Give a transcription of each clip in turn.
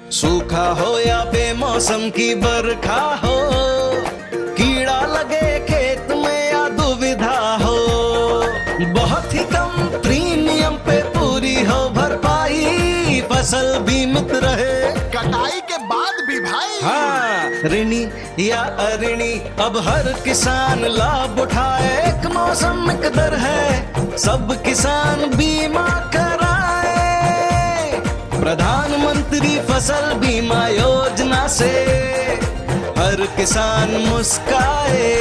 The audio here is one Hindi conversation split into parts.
सूखा हो या बेमौसम की बरखा हो, कीड़ा लगे खेत में या दुविधा हो, बहुत ही कम प्रीमियम पे पूरी हो भरपाई, फसल बीमित रहे कटाई के बाद भी भाई। हाँ, ऋणी या अऋणी अब हर किसान लाभ उठाए, एक मौसम एक दर है, सब किसान बीमा कराए, प्रधानमंत्री फसल बीमा योजना से हर किसान मुस्काए।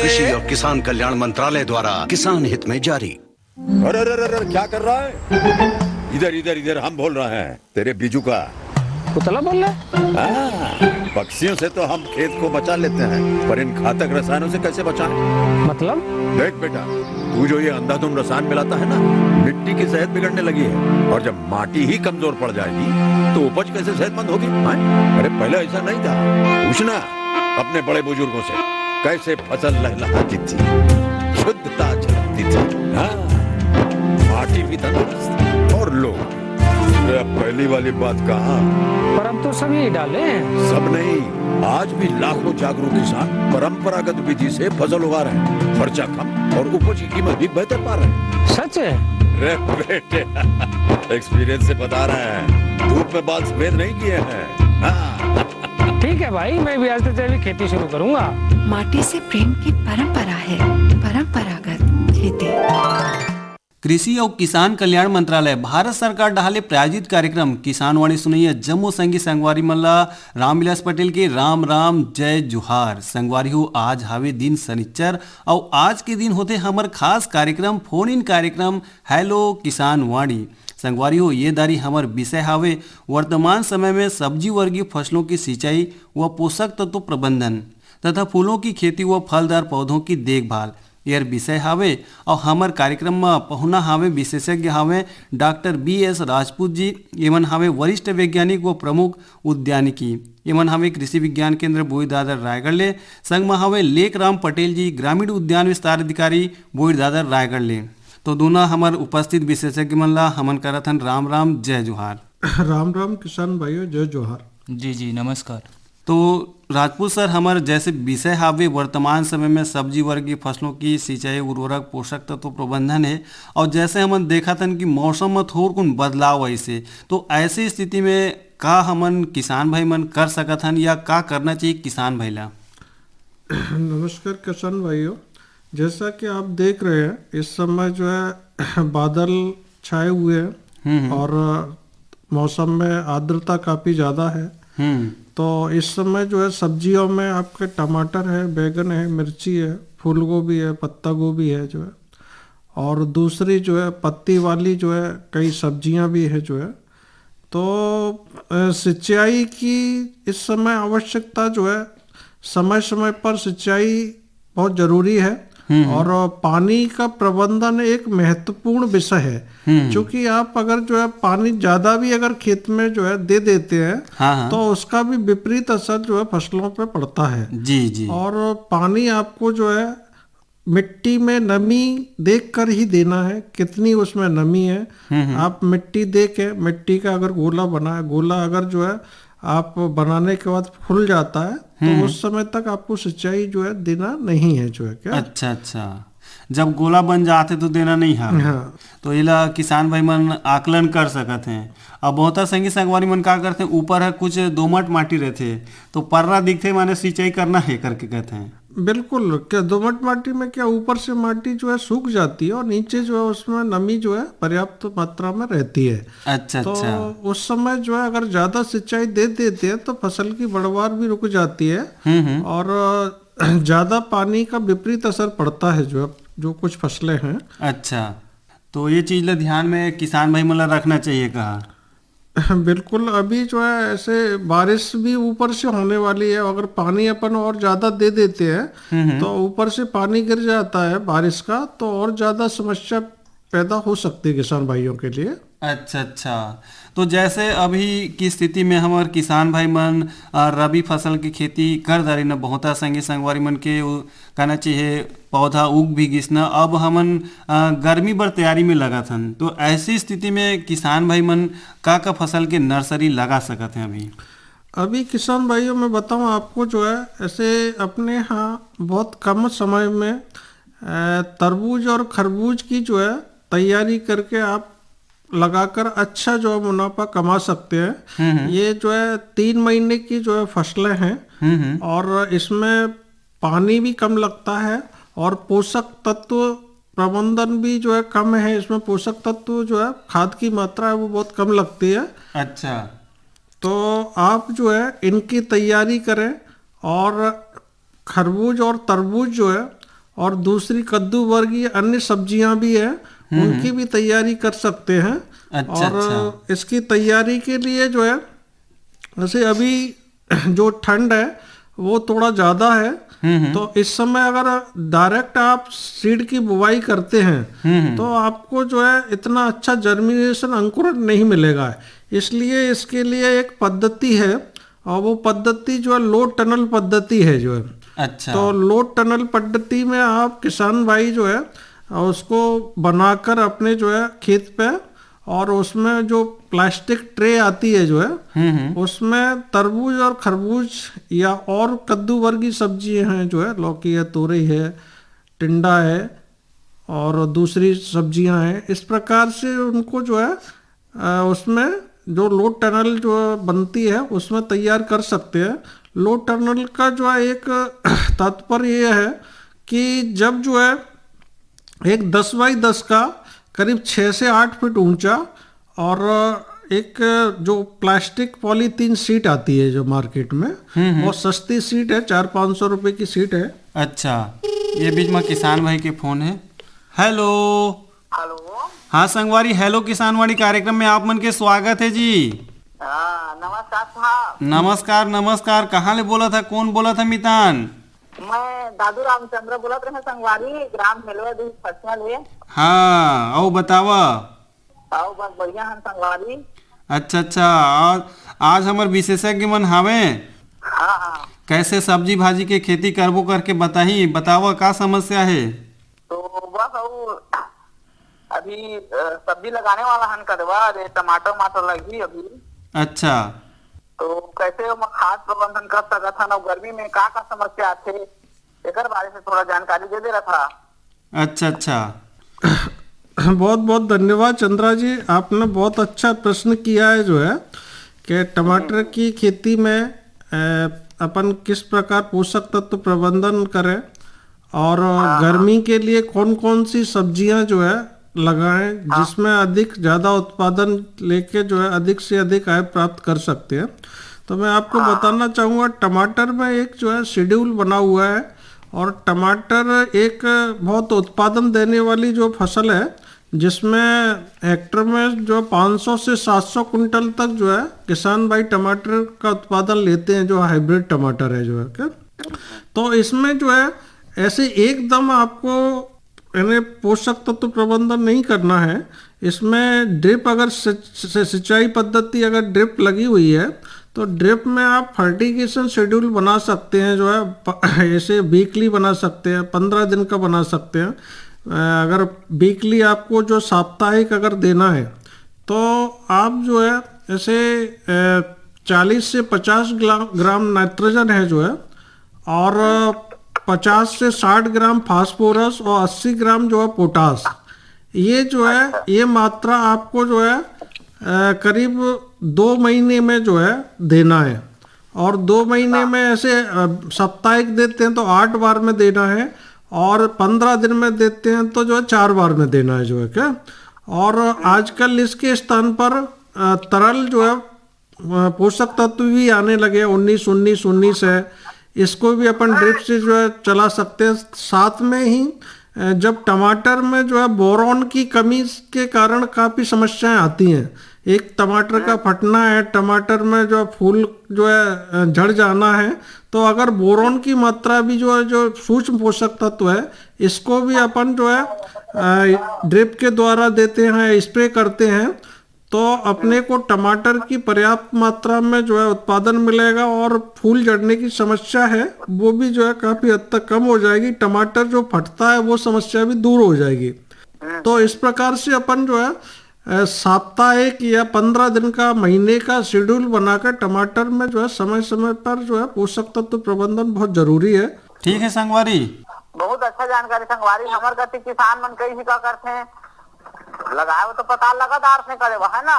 कृषि और किसान कल्याण मंत्रालय द्वारा किसान हित में जारी। अरे अरे अरे क्या कर रहा है? इधर इधर इधर हम बोल रहे हैं तेरे बीजू का। पुतला बोल रहा है? पक्षियों से तो हम खेत को बचा लेते हैं, पर इन घातक रसायनों से कैसे बचाएं? मतलब? देख बेटा, तू जो ये अंधाधुंध रसायन मिलाता है ना, मिट्टी की सेहत बिगड़ने लगी है, और जब माटी ही कमजोर पड़ जाएगी तो उपज कैसे सेहतमंद होगी? अरे पहले ऐसा नहीं था, पूछना अपने बड़े बुजुर्गों से, कैसे फसल लहलहाती थी, शुद्धता झलकती थी, माटी भी तंदुरुस्त और लोग। अब पहली वाली बात कहाँ? पर अब तो सब यही डाले हैं। सब नहीं, आज भी लाखों जागरूक किसान परंपरागत विधि से फसल उगा रहे हैं, खर्चा कम और उपज की कीमत भी बेहतर पा रहे हैं। सच है? रे बेटे, एक्सपीरियंस से बता रहे हैं, धूप में बाल सफेद नहीं किए हैं। ठीक है भाई, मैं भी आज से तेरी खेती शुरू करूंगा। माटी से प्रेम की परंपरा है, परंपरागत खेती। कृषि और किसान कल्याण मंत्रालय भारत सरकार डाले प्रायोजित कार्यक्रम किसान वाणी सुनैया जम्मू संगी संगवारी मल्ला रामविलास पटेल के राम राम जय जुहार। संगवारी हो आज हावे दिन शनिचर और आज के दिन होते हमार खास कार्यक्रम फोन इन कार्यक्रम हेलो किसान वाणी। संगवारी हो ये दारी हमार विषय हावे वर्तमान समय में सब्जी वर्गीय फसलों की सिंचाई व पोषक तत्व प्रबंधन तथा फूलों की खेती व फलदार पौधों की देखभाल यह विषय हावे। और हमार कार्यक्रम में पहुना हावे विशेषज्ञ हावे डॉक्टर BS राजपूत जी, एवं हावे वरिष्ठ वैज्ञानिक व प्रमुख उद्यानिकी, एवं हावे कृषि विज्ञान केंद्र बोई दादर रायगढ़ ले। संग में हावे लेक राम पटेल जी, ग्रामीण उद्यान विस्तार अधिकारी बोई दादर रायगढ़ ले। तो दोनों हमार उपस्थित विशेषज्ञ मन ला हमन करत हन राम राम जय जोहार। राम राम किसान भाइयों, जय जोहार। जी जी नमस्कार। तो राजपूत सर, हमारे जैसे विषय हावे वर्तमान समय में सब्जी वर्गीय फसलों की सिंचाई उर्वरक पोषक तत्व प्रबंधन है, और जैसे हमन देखा था कि मौसम में थोड़ा कुछ बदलाव ऐसे, तो ऐसी स्थिति में का हमन किसान भाई मन कर सकत हन या का करना चाहिए किसान भाई ला? नमस्कार किसान भाइयों, जैसा कि आप देख रहे हैं इस समय जो है बादल छाए हुए हैं और मौसम में आर्द्रता काफ़ी ज़्यादा है। तो इस समय जो है सब्जियों में आपके टमाटर है, बैगन है, मिर्ची है, फूल गोभी है, पत्ता गोभी है जो है, और दूसरी जो है पत्ती वाली जो है कई सब्जियां भी है जो है। तो सिंचाई की इस समय आवश्यकता जो है, समय समय पर सिंचाई बहुत ज़रूरी है, और पानी का प्रबंधन एक महत्वपूर्ण विषय है। क्योंकि आप अगर जो है पानी ज्यादा भी अगर खेत में जो है दे देते हैं तो उसका भी विपरीत असर जो है फसलों पे पड़ता है। जी जी। और पानी आपको जो है मिट्टी में नमी देख कर ही देना है, कितनी उसमें नमी है। आप मिट्टी देके, मिट्टी का अगर गोला बना है, गोला अगर जो है आप बनाने के बाद फूल जाता है तो उस समय तक आपको सिंचाई जो है देना नहीं है जो है। क्या? अच्छा अच्छा, जब गोला बन जाते तो देना नहीं है। हाँ। तो इला किसान भाई मन आकलन कर सकते हैं। अब बहुत संगी संगवारी मन का करते हैं, ऊपर है कुछ दोमट माटी रहते तो पर्रा दिखते माने सिंचाई करना है करके कहते हैं। बिल्कुल, क्या दोमट माटी में क्या ऊपर से माटी जो है सूख जाती है और नीचे जो है उसमें नमी जो है पर्याप्त मात्रा में रहती है। अच्छा तो अच्छा। उस समय जो है अगर ज्यादा सिंचाई दे देते हैं तो फसल की बढ़वार भी रुक जाती है और ज्यादा पानी का विपरीत असर पड़ता है जो कुछ फसलें हैं। अच्छा, तो ये चीज ला ध्यान में किसान भाई मतलब रखना चाहिए कहा। बिल्कुल, अभी जो है ऐसे बारिश भी ऊपर से होने वाली है। अगर पानी अपन और ज़्यादा दे देते हैं तो ऊपर से पानी गिर जाता है बारिश का, तो और ज़्यादा समस्या पैदा हो सकती है किसान भाइयों के लिए। अच्छा अच्छा। तो जैसे अभी की स्थिति में हमारे किसान भाई मन रबी फसल की खेती कर दारी न बहुत संगी संगवारी मन के कहना चाहिए पौधा उग भी गिसना, अब हमन गर्मी बर तैयारी में लगा थन। तो ऐसी स्थिति में किसान भाई मन का फसल के नर्सरी लगा सकत हैं अभी किसान भाइयों मैं बताऊं आपको, जो है ऐसे अपने यहाँ बहुत कम समय में तरबूज और खरबूज की जो है तैयारी करके आप लगाकर अच्छा जो है मुनाफा कमा सकते हैं। ये जो है 3 महीने की जो है फसलें हैं और इसमें पानी भी कम लगता है और पोषक तत्व प्रबंधन भी जो है कम है। इसमें पोषक तत्व जो है खाद की मात्रा है वो बहुत कम लगती है। अच्छा, तो आप जो है इनकी तैयारी करें और खरबूज और तरबूज जो है और दूसरी कद्दू वर्गीय अन्य सब्जियां भी है उनकी भी तैयारी कर सकते हैं। अच्छा, और अच्छा। इसकी तैयारी के लिए जो है जैसे अभी जो ठंड है वो थोड़ा ज़्यादा है, तो इस समय अगर डायरेक्ट आप सीड की बुवाई करते हैं तो आपको जो है इतना अच्छा जर्मिनेशन अंकुरण नहीं मिलेगा। इसलिए इसके लिए एक पद्धति है और वो पद्धति जो है लो टनल पद्धति है जो है। अच्छा। तो लो टनल पद्धति में आप किसान भाई जो है उसको बनाकर अपने जो है खेत पे, और उसमें जो प्लास्टिक ट्रे आती है जो है उसमें तरबूज और खरबूज या और कद्दू वर्गीय सब्जियां हैं जो है, लौकी है, तोरई है, टिंडा है और दूसरी सब्जियां हैं। इस प्रकार से उनको जो है उसमें जो लो टनल जो बनती है उसमें तैयार कर सकते हैं। लो टनल का जो है एक तात्पर्य ये है कि जब जो है एक 10 बाई 10 का करीब 6 से 8 फीट ऊंचा और एक जो प्लास्टिक पॉलीथीन सीट आती है जो मार्केट में, वो सस्ती सीट है, 400-500 रुपए की सीट है। अच्छा, ये बीच में किसान भाई के फोन है। हेलो हेलो, हाँ संगवारी, हेलो किसानवाड़ी कार्यक्रम में आप मन के स्वागत है जी। नमस्कार साहब। नमस्कार नमस्कार। कहाँ ले बोला था, कौन बोला था मितान? मैं दादू रामचंद्र बोलत रहे संगवारी, ग्राम हेलवा दूध फसल है। हाँ, आओ बतावा। आओ बस बढ़िया हम संगवारी। अच्छा अच्छा। आज हमार विशेषज्ञ मन हावे। हाँ। कैसे सब्जी भाजी के खेती करबो करके बतावा का समस्या है? तो बस अभी सब्जी लगाने वाला हन कदवा, टमाटर लगी अभी। अच्छा, तो कैसे खाद प्रबंधन कर सकत हन और गर्मी में का समस्या आथे, एकर बारे में थोड़ा जानकारी दे रहा था। अच्छा अच्छा। बहुत बहुत धन्यवाद चंद्रा जी, आपने बहुत अच्छा प्रश्न किया है जो है कि टमाटर की खेती में अपन किस प्रकार पोषक तत्व प्रबंधन करें और गर्मी के लिए कौन कौन सी सब्जियां जो है लगाएं जिसमें अधिक ज़्यादा उत्पादन लेके जो है अधिक से अधिक आय प्राप्त कर सकते हैं। तो मैं आपको बताना चाहूँगा, टमाटर में एक जो है शेड्यूल बना हुआ है और टमाटर एक बहुत उत्पादन देने वाली जो फसल है जिसमें हेक्टर में जो 500 से 700 कुंटल तक जो है किसान भाई टमाटर का उत्पादन लेते हैं, जो हाइब्रिड टमाटर है जो है क्या। तो इसमें जो है ऐसे एकदम आपको यानी पोषक तत्व प्रबंधन नहीं करना है। इसमें ड्रिप अगर सिंचाई पद्धति अगर ड्रिप लगी हुई है तो ड्रिप में आप फर्टिगेशन शेड्यूल बना सकते हैं जो है, ऐसे वीकली बना सकते हैं, 15 दिन का बना सकते हैं। अगर वीकली आपको जो साप्ताहिक अगर देना है तो आप जो है ऐसे 40 से 50 ग्राम नाइट्रोजन है जो है और 50 से 60 ग्राम फास्फोरस और 80 ग्राम जो है पोटास, ये जो है ये मात्रा आपको जो है करीब 2 महीने में जो है देना है। और 2 महीने में ऐसे साप्ताहिक देते हैं तो 8 बार में देना है और 15 दिन में देते हैं तो जो है 4 बार में देना है जो है क्या। और आजकल इसके स्थान पर तरल जो है पोषक तत्व भी आने लगे, 19-19-19 है, इसको भी अपन ड्रिप से जो है चला सकते हैं। साथ में ही जब टमाटर में जो है बोरॉन की कमी के कारण काफ़ी समस्याएं आती हैं, एक टमाटर का फटना है, टमाटर में जो फूल जो है झड़ जाना है, तो अगर बोरोन की मात्रा भी जो है, जो सूक्ष्म पोषक तत्व है, इसको भी अपन जो है ड्रिप के द्वारा देते हैं, स्प्रे करते हैं, तो अपने को टमाटर की पर्याप्त मात्रा में जो है उत्पादन मिलेगा और फूल झड़ने की समस्या है वो भी जो है काफी हद तक कम हो जाएगी। टमाटर जो फटता है वो समस्या भी दूर हो जाएगी। तो इस प्रकार से अपन जो है साप्ताहिक या 15 दिन का, महीने का शेड्यूल बनाकर टमाटर में जो है समय समय पर जो है पोषक तत्व प्रबंधन बहुत जरूरी है। ठीक है संगवारी, बहुत अच्छा जानकारी संगवारी। हमार गति किसान मन कई का करते हैं, लगाए तो पता लगातार से करे है ना।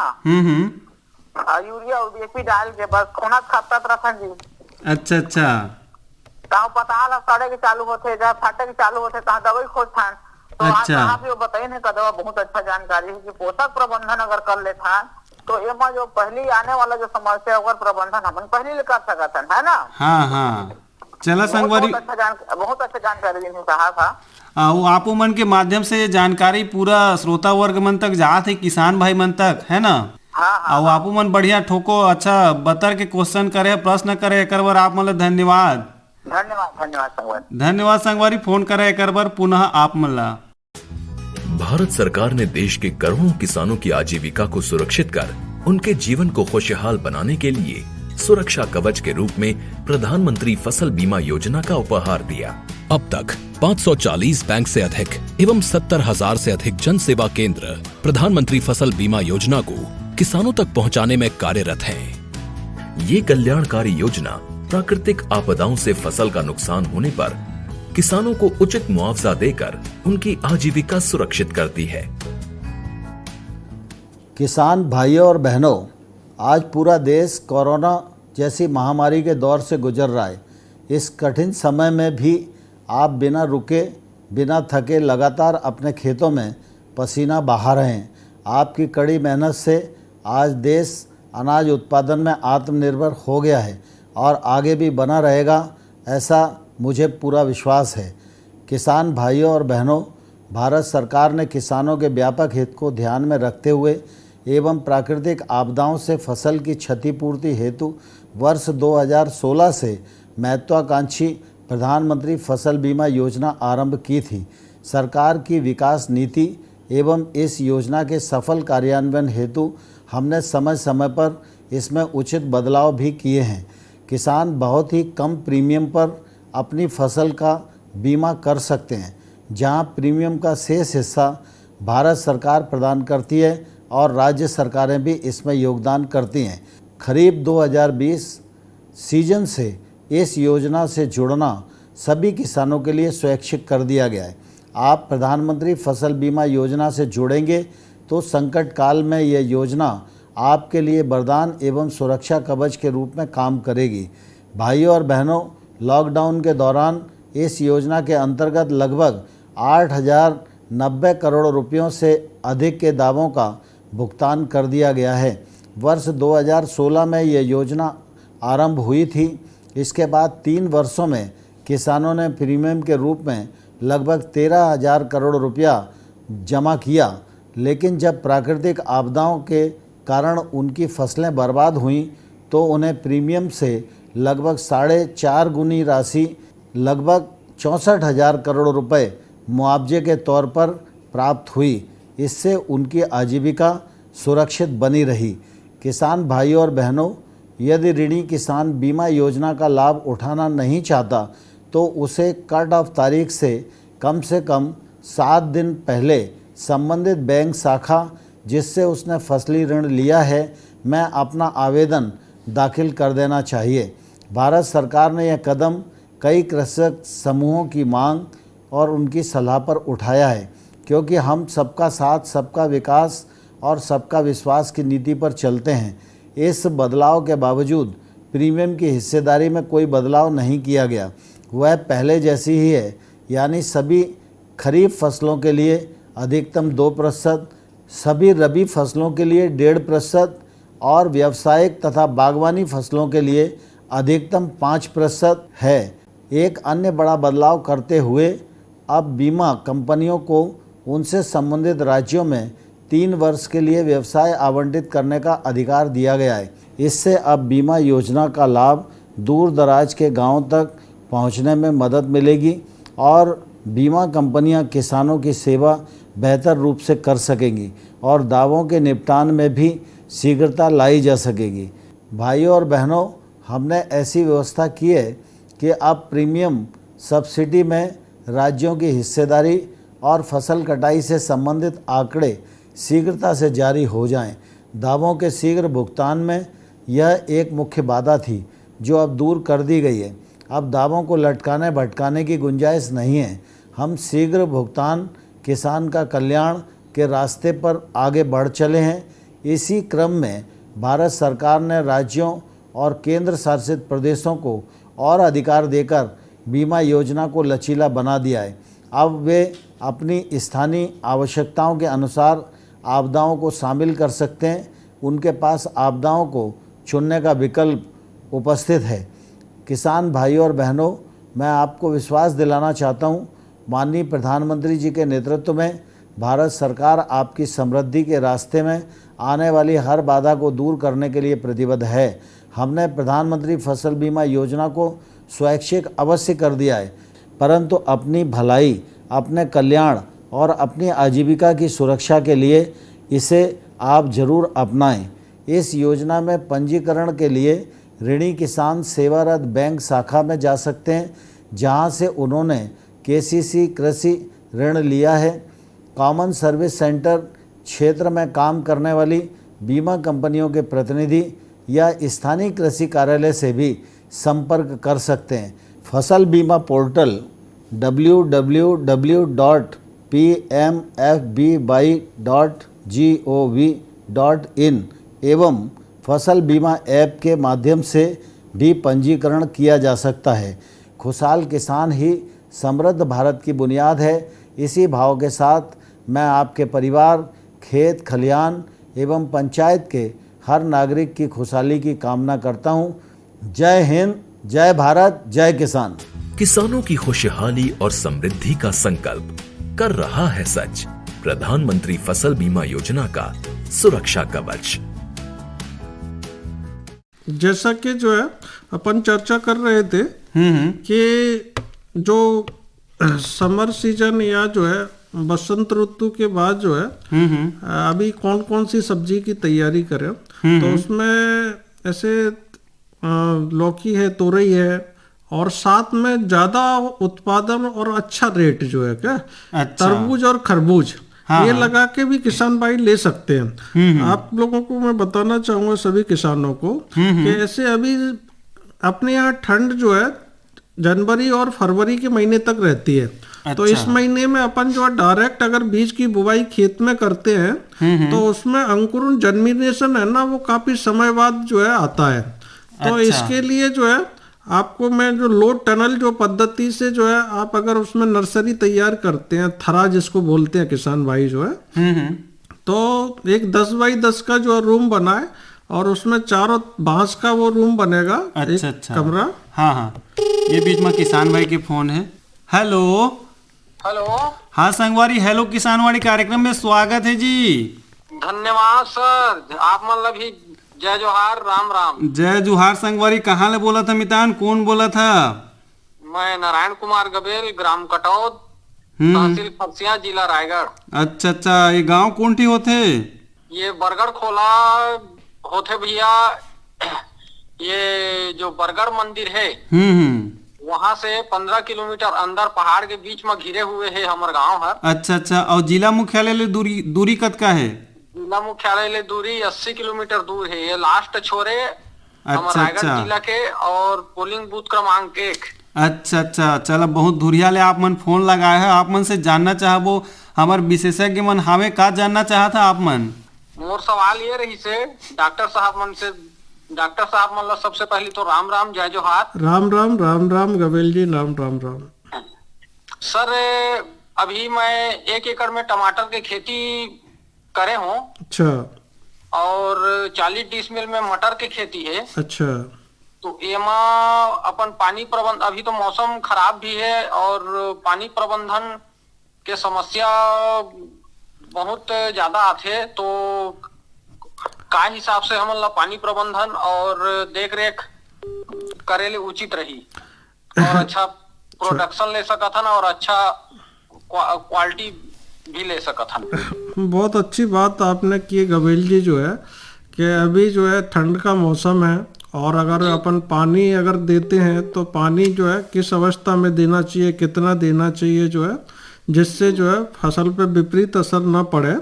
यूरिया और डीएपी डाल के बस खोना खपत रखन जी। अच्छा अच्छा, ताऊ पता लग सड़े के चालू होते जा फाटे के चालू होते ता दवाई खोज थान। तो आज आप ये बताइए ना कदवा बहुत अच्छा जानकारी है कि पोषक प्रबंधन अगर कर ले था तो एमा जो पहली आने वाला जो समस्या है प्रबंधन हम पहले कर सकते है ना। हाँ हाँ, चला संगवारी, बहुत अच्छा जानकारी दी कहा था। वो आपो मन के माध्यम से जानकारी पूरा श्रोता वर्ग मन तक जात है, किसान भाई मन तक, है ना। और आपो मन बढ़िया ठोको अच्छा बतर के क्वेश्चन करे, प्रश्न करे, एक बार आप मन धन्यवाद। धन्यवाद संगवारी, फोन करे एक बार पुनः आप मन ला। भारत सरकार ने देश के करोड़ों किसानों की आजीविका को सुरक्षित कर उनके जीवन को खुशहाल बनाने के लिए सुरक्षा कवच के रूप में प्रधानमंत्री फसल बीमा योजना का उपहार दिया। अब तक 540 बैंक से अधिक एवं 70,000 से अधिक जन सेवा केंद्र प्रधानमंत्री फसल बीमा योजना को किसानों तक पहुंचाने में कार्यरत हैं। ये कल्याणकारी योजना प्राकृतिक आपदाओं से फसल का नुकसान होने पर किसानों को उचित मुआवजा देकर उनकी आजीविका सुरक्षित करती है। किसान भाइयों और बहनों, आज पूरा देश कोरोना जैसी महामारी के दौर से गुजर रहा है। इस कठिन समय में भी आप बिना रुके, बिना थके लगातार अपने खेतों में पसीना बहा रहे हैं। आपकी कड़ी मेहनत से आज देश अनाज उत्पादन में आत्मनिर्भर हो गया है और आगे भी बना रहेगा, ऐसा मुझे पूरा विश्वास है। किसान भाइयों और बहनों, भारत सरकार ने किसानों के व्यापक हित को ध्यान में रखते हुए एवं प्राकृतिक आपदाओं से फसल की क्षतिपूर्ति हेतु वर्ष 2016 से महत्वाकांक्षी प्रधानमंत्री फसल बीमा योजना आरंभ की थी। सरकार की विकास नीति एवं इस योजना के सफल कार्यान्वयन हेतु हमने समय समय पर इसमें उचित बदलाव भी किए हैं। किसान बहुत ही कम प्रीमियम पर अपनी फसल का बीमा कर सकते हैं, जहां प्रीमियम का शेष हिस्सा भारत सरकार प्रदान करती है और राज्य सरकारें भी इसमें योगदान करती हैं। खरीफ 2020 सीजन से इस योजना से जुड़ना सभी किसानों के लिए स्वैच्छिक कर दिया गया है। आप प्रधानमंत्री फसल बीमा योजना से जुड़ेंगे तो संकट काल में यह योजना आपके लिए वरदान एवं सुरक्षा कवच के रूप में काम करेगी। भाइयों और बहनों, लॉकडाउन के दौरान इस योजना के अंतर्गत लगभग 8,090 करोड़ रुपयों से अधिक के दावों का भुगतान कर दिया गया है। वर्ष 2016 में यह योजना आरंभ हुई थी। इसके बाद 3 वर्षों में किसानों ने प्रीमियम के रूप में लगभग 13,000 करोड़ रुपया जमा किया, लेकिन जब प्राकृतिक आपदाओं के कारण उनकी फसलें बर्बाद हुईं तो उन्हें प्रीमियम से लगभग 4.5 गुनी राशि लगभग 64,000 करोड़ रुपए मुआवजे के तौर पर प्राप्त हुई। इससे उनकी आजीविका सुरक्षित बनी रही। किसान भाइयों और बहनों, यदि ऋणी किसान बीमा योजना का लाभ उठाना नहीं चाहता तो उसे कट ऑफ तारीख से कम 7 दिन पहले संबंधित बैंक शाखा जिससे उसने फसली ऋण लिया है में अपना आवेदन दाखिल कर देना चाहिए। भारत सरकार ने यह कदम कई कृषक समूहों की मांग और उनकी सलाह पर उठाया है, क्योंकि हम सबका साथ, सबका विकास और सबका विश्वास की नीति पर चलते हैं। इस बदलाव के बावजूद प्रीमियम की हिस्सेदारी में कोई बदलाव नहीं किया गया, वह पहले जैसी ही है, यानी सभी खरीफ फसलों के लिए अधिकतम 2%, सभी रबी फसलों के लिए 1.5% और व्यावसायिक तथा बागवानी फसलों के लिए अधिकतम 5% है। एक अन्य बड़ा बदलाव करते हुए अब बीमा कंपनियों को उनसे संबंधित राज्यों में 3 वर्ष के लिए व्यवसाय आवंटित करने का अधिकार दिया गया है। इससे अब बीमा योजना का लाभ दूर दराज के गांवों तक पहुंचने में मदद मिलेगी और बीमा कंपनियां किसानों की सेवा बेहतर रूप से कर सकेंगी और दावों के निपटान में भी शीघ्रता लाई जा सकेगी। भाइयों और बहनों, हमने ऐसी व्यवस्था की है कि अब प्रीमियम सब्सिडी में राज्यों की हिस्सेदारी और फसल कटाई से संबंधित आंकड़े शीघ्रता से जारी हो जाएं। दावों के शीघ्र भुगतान में यह एक मुख्य बाधा थी जो अब दूर कर दी गई है। अब दावों को लटकाने भटकाने की गुंजाइश नहीं है। हम शीघ्र भुगतान, किसान का कल्याण के रास्ते पर आगे बढ़ चले हैं। इसी क्रम में भारत सरकार ने राज्यों और केंद्र शासित प्रदेशों को और अधिकार देकर बीमा योजना को लचीला बना दिया है। अब वे अपनी स्थानीय आवश्यकताओं के अनुसार आपदाओं को शामिल कर सकते हैं। उनके पास आपदाओं को चुनने का विकल्प उपस्थित है। किसान भाइयों और बहनों, मैं आपको विश्वास दिलाना चाहता हूँ, माननीय प्रधानमंत्री जी के नेतृत्व में भारत सरकार आपकी समृद्धि के रास्ते में आने वाली हर बाधा को दूर करने के लिए प्रतिबद्ध है। हमने प्रधानमंत्री फसल बीमा योजना को स्वैच्छिक अवश्य कर दिया है, परंतु अपनी भलाई, अपने कल्याण और अपनी आजीविका की सुरक्षा के लिए इसे आप जरूर अपनाएं। इस योजना में पंजीकरण के लिए ऋणी किसान सेवारत बैंक शाखा में जा सकते हैं, जहां से उन्होंने केसीसी कृषि ऋण लिया है। कॉमन सर्विस सेंटर क्षेत्र में काम करने वाली बीमा कंपनियों के प्रतिनिधि या स्थानीय कृषि कार्यालय से भी संपर्क कर सकते हैं। फसल बीमा पोर्टल www.pmfby.gov.in एवं फसल बीमा ऐप के माध्यम से भी पंजीकरण किया जा सकता है। खुशहाल किसान ही समृद्ध भारत की बुनियाद है। इसी भाव के साथ मैं आपके परिवार, खेत खलिहान एवं पंचायत के हर नागरिक की खुशहाली की कामना करता हूँ। जय हिंद, जय भारत, जय किसान। किसानों की खुशहाली और समृद्धि का संकल्प कर रहा है सच प्रधानमंत्री फसल बीमा योजना का सुरक्षा कवच। जैसा कि जो है अपन चर्चा कर रहे थे कि जो समर सीजन या जो है बसंत ऋतु के बाद जो है अभी कौन कौन सी सब्जी की तैयारी करें, तो उसमें ऐसे लौकी है, तोरई है और साथ में ज्यादा उत्पादन और अच्छा रेट जो है क्या तरबूज और खरबूज ये लगा के भी किसान भाई ले सकते हैं। आप लोगों को मैं बताना चाहूंगा, सभी किसानों को, कि ऐसे अभी अपने यहाँ ठंड जो है जनवरी और फरवरी के महीने तक रहती है। तो इस महीने में अपन जो है डायरेक्ट अगर बीज की बुवाई खेत में करते हैं तो उसमें अंकुरण जर्मिनेशन है ना, वो काफी समय बाद जो है आता है। तो इसके लिए जो है आपको मैं जो लोड टनल जो पद्धति से जो है आप अगर उसमें नर्सरी तैयार करते हैं, थरा जिसको बोलते हैं किसान भाई जो है, तो एक 10 बाई 10 का जो रूम बनाए और उसमें चारों बांस का वो रूम बनेगा। एक कमरा। हाँ, ये बीच में किसान भाई के फोन है। Hello hello. हाँ संगवारी, हेलो किसानवाड़ी कार्यक्रम में स्वागत है जी। धन्यवाद सर। आप मतलब ही जय जोहार, राम राम। जय जोहार संगवारी। कहाँ ले बोला था मितान, कौन बोला था? मैं नारायण कुमार गबेल, ग्राम कटौद, तहसील खरसिया, जिला रायगढ़। अच्छा, ये गांव कौन ठी होते? ये बरगढ़ खोला होते भैया। ये जो बरगढ़ मंदिर है वहाँ से 15 किलोमीटर अंदर पहाड़ के बीच में घिरे हुए है हमारे गाँव है। अच्छा, और जिला मुख्यालय ले दूरी कत का है? जिला मुख्यालय ले दूरी 80 किलोमीटर दूर है। ये लास्ट छोरे हमारे रायगढ़ जिला के और पोलिंग बूथ क्रमांक 1। अच्छा, चलो बहुत धुरिया ले आप मन फोन लगाए है। आप मन से जानना चाहबो, हमार विशेषज्ञ मन हावे का जानना चाहा था आप मन? मोर सवाल ये रही से डॉक्टर साहब मन से, डॉक्टर साहब मतलब सबसे पहले तो राम राम, जय जोहार। राम राम गबेल जी, राम। सर अभी मैं 1 एकड़ में टमाटर की खेती करे हूँ। अच्छा। और 40 डिसमिल में मटर की खेती है। अच्छा। तो एमा अपन पानी प्रबंध, अभी तो मौसम खराब भी है और पानी प्रबंधन के समस्या बहुत ज्यादा आथे, तो का हिसाब से हमन ला पानी प्रबंधन और देख रेख करेले उचित रही और अच्छा प्रोडक्शन ले सकत हन और अच्छा क्वालिटी भी ले सकत हन। बहुत अच्छी बात आपने की गबेल जी, जो है कि अभी जो है ठंड का मौसम है और अगर अपन पानी अगर देते हैं तो पानी जो है किस अवस्था में देना चाहिए, कितना देना चाहिए जो है, जिससे जो है फसल पे विपरीत असर ना पड़े।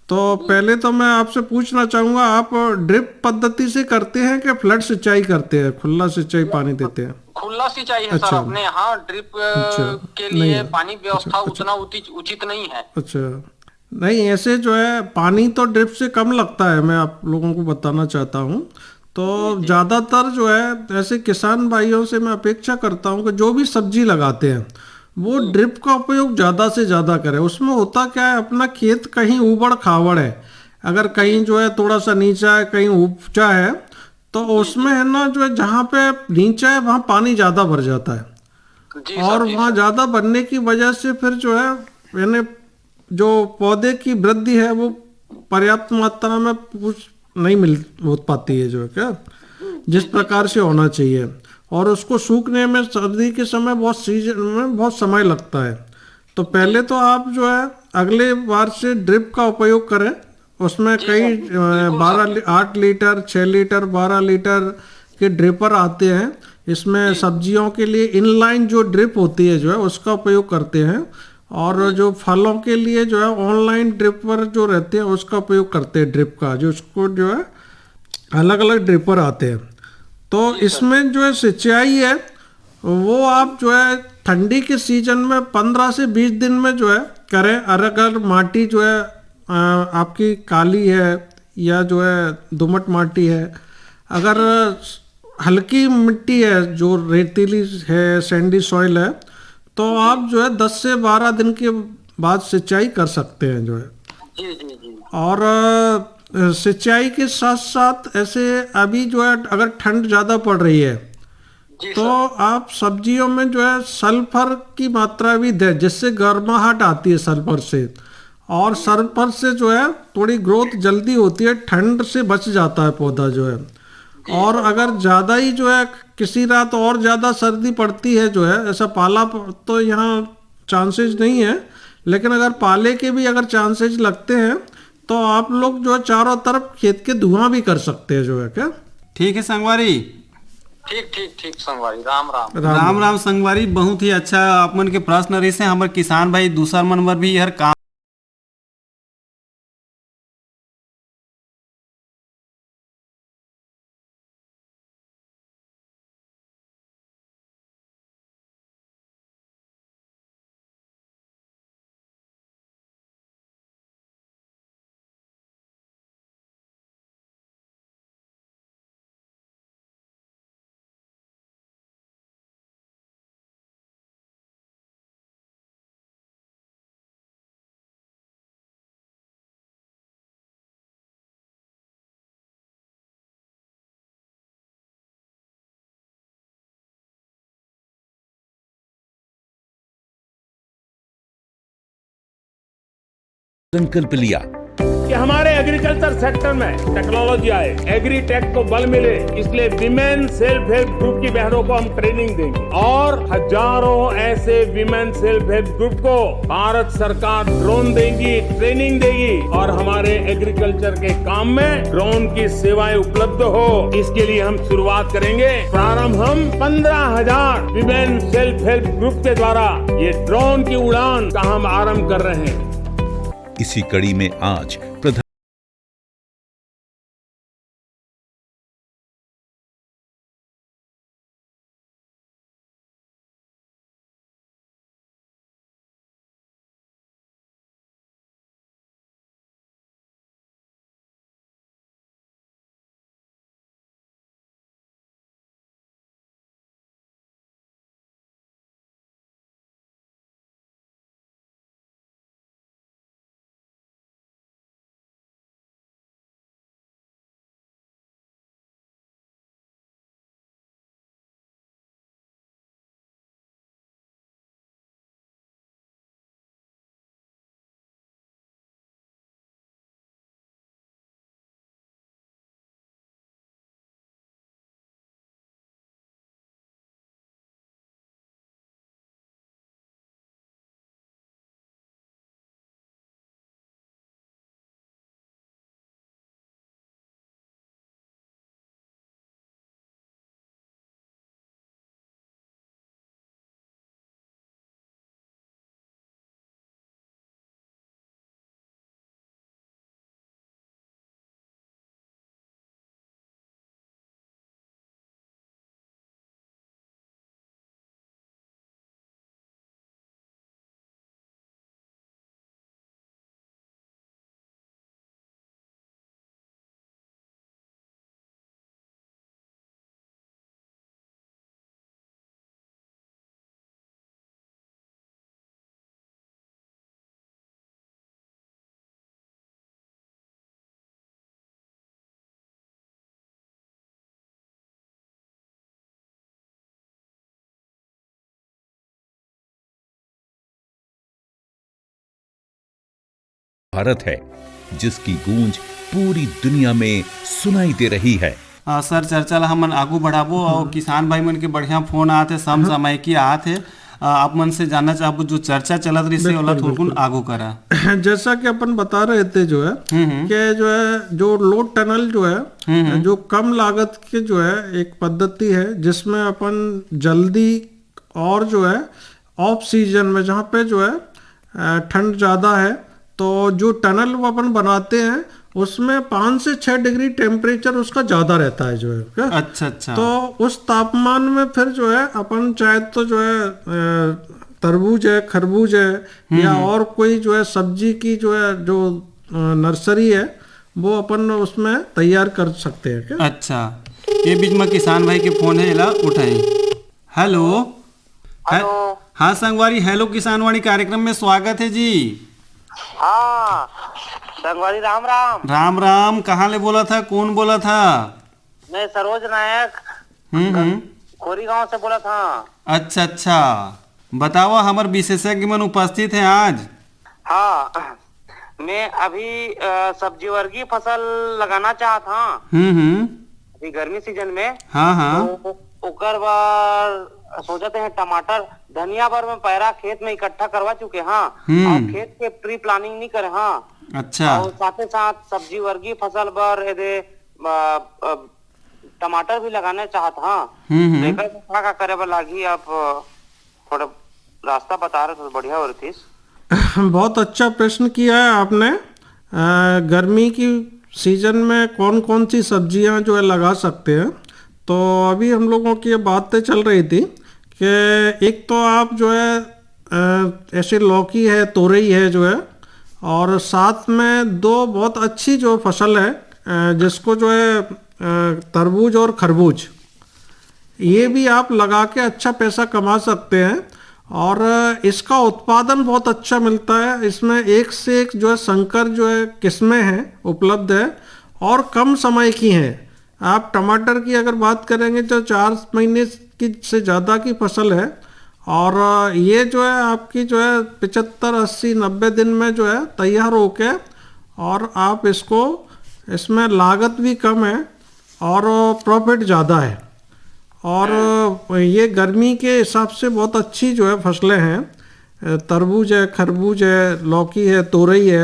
तो पहले तो मैं आपसे पूछना चाहूँगा, आप ड्रिप पद्धति से करते हैं कि फ्लड सिंचाई करते हैं, खुला सिंचाई पानी देते हैं? खुला सिंचाई है सर अपने यहाँ। ड्रिप के नहीं लिए है। पानी व्यवस्था उतना उचित नहीं है। अच्छा, नहीं ऐसे जो है पानी तो ड्रिप से कम लगता है, मैं आप लोगों को बताना चाहता हूँ। तो ज़्यादातर जो है ऐसे किसान भाइयों से मैं अपेक्षा करता हूँ कि जो भी सब्जी लगाते हैं वो ड्रिप का उपयोग ज़्यादा से ज़्यादा करें। उसमें होता क्या है, अपना खेत कहीं ऊबड़ खाबड़ है, अगर कहीं जो है थोड़ा सा नीचा है, कहीं ऊंचा है, तो उसमें है ना जो है जहाँ पे नीचा है वहाँ पानी ज़्यादा भर जाता है और वहाँ ज़्यादा भरने की वजह से फिर जो है यानी जो पौधे की वृद्धि है वो पर्याप्त मात्रा में नहीं हो पाती है, जो है क्या जिस प्रकार से होना चाहिए, और उसको सूखने में सर्दी के समय बहुत सीजन में बहुत समय लगता है। तो पहले तो आप जो है अगले बार से ड्रिप का उपयोग करें। उसमें कई 8 लीटर 6 लीटर 12 लीटर के ड्रिपर आते हैं। इसमें सब्जियों के लिए इनलाइन जो ड्रिप होती है जो है उसका उपयोग करते हैं, और जो फलों के लिए जो है ऑनलाइन ड्रिपर जो रहते हैं उसका उपयोग करते हैं, ड्रिप का जो उसको जो है अलग अलग ड्रिपर आते हैं। तो इसमें जो है सिंचाई है वो आप जो है ठंडी के सीजन में 15 से 20 दिन में जो है करें। अगर माटी जो है आपकी काली है या जो है दोमट माटी है, अगर हल्की मिट्टी है जो रेतीली है, सैंडी सॉइल है, तो आप जो है 10 से 12 दिन के बाद सिंचाई कर सकते हैं जो है। और सिंचाई के साथ साथ ऐसे अभी जो है अगर ठंड ज़्यादा पड़ रही है तो आप सब्जियों में जो है सल्फर की मात्रा भी दें, जिससे गर्माहट आती है सल्फर से, और सल्फर से जो है थोड़ी ग्रोथ जल्दी होती है, ठंड से बच जाता है पौधा जो है। और अगर ज़्यादा ही जो है किसी रात और ज़्यादा सर्दी पड़ती है जो है, ऐसा पाला तो यहाँ चांसेस नहीं है, लेकिन अगर पाले के भी अगर चांसेस लगते हैं तो आप लोग जो है चारों तरफ खेत के धुआं भी कर सकते हैं जो है क्या। ठीक है संगवारी, ठीक संगवारी, राम राम राम राम संगवारी। बहुत ही अच्छा आप मन के प्रश्न रही से हमारे किसान भाई दूसरा मन भी हर काम संकल्प लिया कि हमारे एग्रीकल्चर सेक्टर में टेक्नोलॉजी आए, एग्री टेक को बल मिले, इसलिए विमेन सेल्फ हेल्प ग्रुप की बहनों को हम ट्रेनिंग देंगे और हजारों ऐसे विमेन सेल्फ हेल्प ग्रुप को भारत सरकार ड्रोन देगी, ट्रेनिंग देगी और हमारे एग्रीकल्चर के काम में ड्रोन की सेवाएं उपलब्ध हो। इसके लिए हम शुरुआत करेंगे। प्रारंभ हम 15,000 विमेन सेल्फ हेल्प ग्रुप के द्वारा ये ड्रोन की उड़ान का हम आरंभ कर रहे हैं। इसी कड़ी में आज भारत है जिसकी गूंज पूरी दुनिया में सुनाई दे रही है। सर चर्चा ला हमन आगू बढ़ाबो और किसान भाई मन के बढ़िया फोन आते सम समय की आते आप मन से जानना चाहबो जो चर्चा चलत रही से ओला थोड़कुन आगू करा। जैसा कि अपन बता रहे थे जो है कि जो है जो लोड टनल जो है जो कम लागत के जो है एक पद्धति है जिसमें अपन जल्दी और जो है ऑफ सीजन में जहाँ पे जो है ठंड ज़्यादा है तो जो टनल वो अपन बनाते हैं उसमें 5 से 6 डिग्री टेम्परेचर उसका ज़्यादा रहता है जो है क्या? अच्छा। तो उस तापमान में फिर जो है अपन चाहे तो जो है तरबूज है, खरबूज है या और कोई जो है सब्जी की जो है जो नर्सरी है वो अपन उसमें तैयार कर सकते हैं क्या? अच्छा, ये बीच में किसान भाई के फोन है इला उठाई। हेलो। हाँ संगवारी, हेलो किसानवाड़ी कार्यक्रम में स्वागत है जी। हाँ संगवारी राम राम। राम राम, कहाँ ले बोला था, कौन बोला था? मैं सरोज नायक खोरी गांव से बोला था। अच्छा, बताओ हमारे विशेषज्ञ मन उपस्थित है आज। हाँ मैं अभी सब्जी वर्गीय फसल लगाना चाहता हूँ अभी गर्मी सीजन में। हाँ। तो ओकर बार सोचते हैं टमाटर धनिया बार में पैरा खेत में इकट्ठा करवा चुके हाँ और खेत के प्री प्लानिंग नहीं करे हाँ। अच्छा। और साथ ही साथ सब्जी वर्गीय फसल पर यदि टमाटर भी लगाना चाहता हाँ। लेकर क्या करे बर लागी आप थोड़ा रास्ता बता रहे तो बढ़िया हो रही थी। बहुत अच्छा प्रश्न किया है आपने। गर्मी की सीजन में कौन कौन सी सब्जियां जो है लगा सकते हैं, तो अभी हम लोगों की ये बातें चल रही थी कि एक तो आप जो है ऐसे लौकी है, तोरई है जो है, और साथ में दो बहुत अच्छी जो फसल है जिसको जो है तरबूज और खरबूज, ये भी आप लगा के अच्छा पैसा कमा सकते हैं और इसका उत्पादन बहुत अच्छा मिलता है। इसमें एक से एक जो है संकर जो है किस्में हैं उपलब्ध है और कम समय की हैं। आप टमाटर की अगर बात करेंगे तो 4 महीने की से ज़्यादा की फसल है और ये जो है आपकी जो है 75, 80, 90 दिन में जो है तैयार होके और आप इसमें लागत भी कम है और प्रॉफिट ज़्यादा है और ये गर्मी के हिसाब से बहुत अच्छी जो है फसलें हैं। तरबूज है, खरबूज है, लौकी है, तोरई है